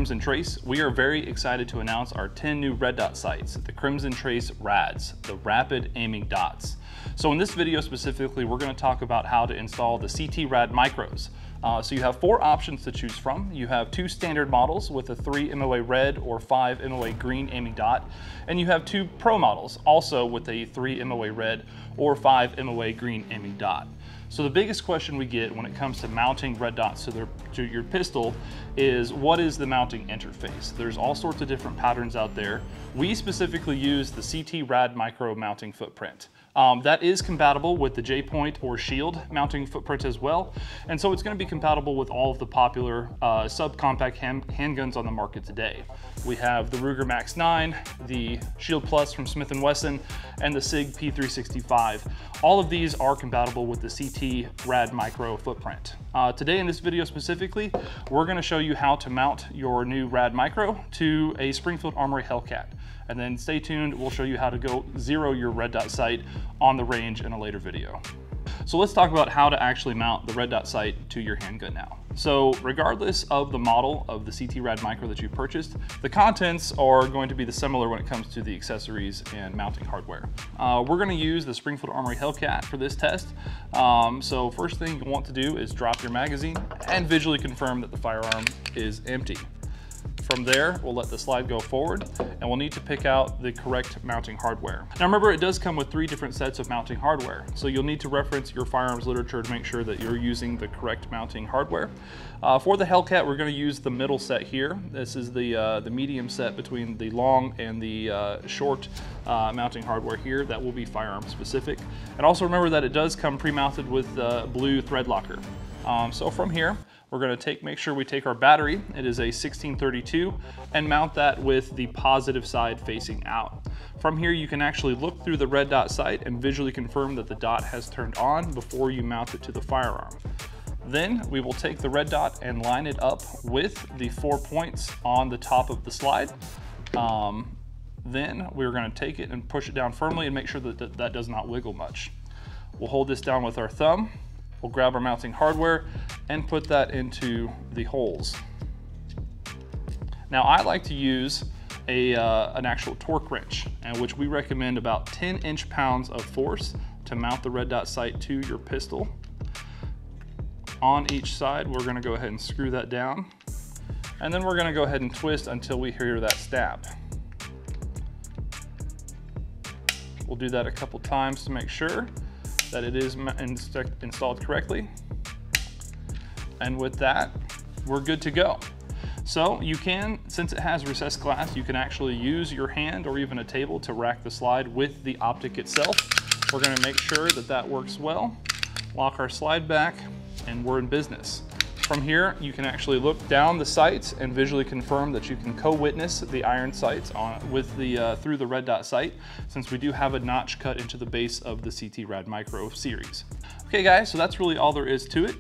Crimson Trace, we are very excited to announce our 10 new red dot sights, the Crimson Trace RADs, the Rapid Aiming Dots. So in this video specifically, we're going to talk about how to install the CT RAD micros. So you have 4 options to choose from. You have 2 standard models with a 3 MOA red or 5 MOA green aiming dot, and you have 2 Pro models also with a 3 MOA red or 5 MOA green aiming dot. So the biggest question we get when it comes to mounting red dots to your pistol is, what is the mounting interface? There's all sorts of different patterns out there. We specifically use the CT RAD micro mounting footprint. That is compatible with the J-point or Shield mounting footprint as well. And so it's going to be compatible with all of the popular subcompact handguns on the market today. We have the Ruger Max 9, the Shield Plus from Smith & Wesson, and the SIG P365. All of these are compatible with the CT RAD micro footprint. Today in this video specifically, we're going to show you how to mount your new RAD micro to a Springfield Armory Hellcat. And then stay tuned, we'll show you how to go zero your red dot sight on the range in a later video. So let's talk about how to actually mount the red dot sight to your handgun now. So regardless of the model of the CT RAD micro that you purchased, the contents are going to be similar when it comes to the accessories and mounting hardware. We're going to use the Springfield Armory Hellcat for this test. So first thing you want to do is drop your magazine and visually confirm that the firearm is empty. From there, we'll let the slide go forward, and we'll need to pick out the correct mounting hardware. Now remember, it does come with 3 different sets of mounting hardware, so you'll need to reference your firearms literature to make sure that you're using the correct mounting hardware. For the Hellcat, we're going to use the middle set here. This is the medium set between the long and the short mounting hardware here. That will be firearm specific. And also remember that it does come pre-mounted with blue thread locker. So from here, we're going to make sure we take our battery, it is a 1632, and mount that with the positive side facing out. From here, you can actually look through the red dot sight and visually confirm that the dot has turned on before you mount it to the firearm. Then we will take the red dot and line it up with the 4 points on the top of the slide. Then we're going to take it and push it down firmly and make sure that that does not wiggle much. We'll hold this down with our thumb. We'll grab our mounting hardware and put that into the holes. Now I like to use an actual torque wrench, and which we recommend about 10 inch-pounds of force to mount the red dot sight to your pistol. On each side, we're going to go ahead and screw that down, and then we're going to go ahead and twist until we hear that snap. We'll do that a couple times to make sure that it is installed correctly. And with that, we're good to go. So you can, since it has recessed glass, you can actually use your hand or even a table to rack the slide with the optic itself. We're going to make sure that that works well, lock our slide back, and we're in business. From here, you can actually look down the sights and visually confirm that you can co-witness the iron sights with the through the red dot sight, since we do have a notch cut into the base of the CT RAD Micro series. Okay guys, so that's really all there is to it.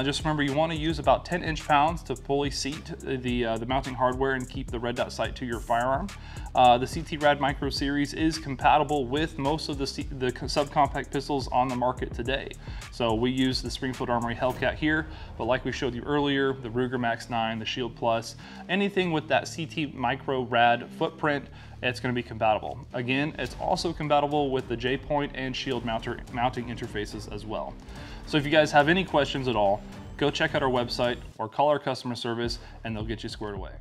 Just remember, you want to use about 10 inch-pounds to fully seat the mounting hardware and keep the red dot sight to your firearm. The CT RAD Micro series is compatible with most of the subcompact pistols on the market today. So we use the Springfield Armory Hellcat here, but like we showed you earlier, the Ruger Max 9, the Shield Plus, anything with that CT Micro RAD footprint, it's going to be compatible. Again, it's also compatible with the J-point and Shield mounting interfaces as well. So if you guys have any questions at all, go check out our website or call our customer service and they'll get you squared away.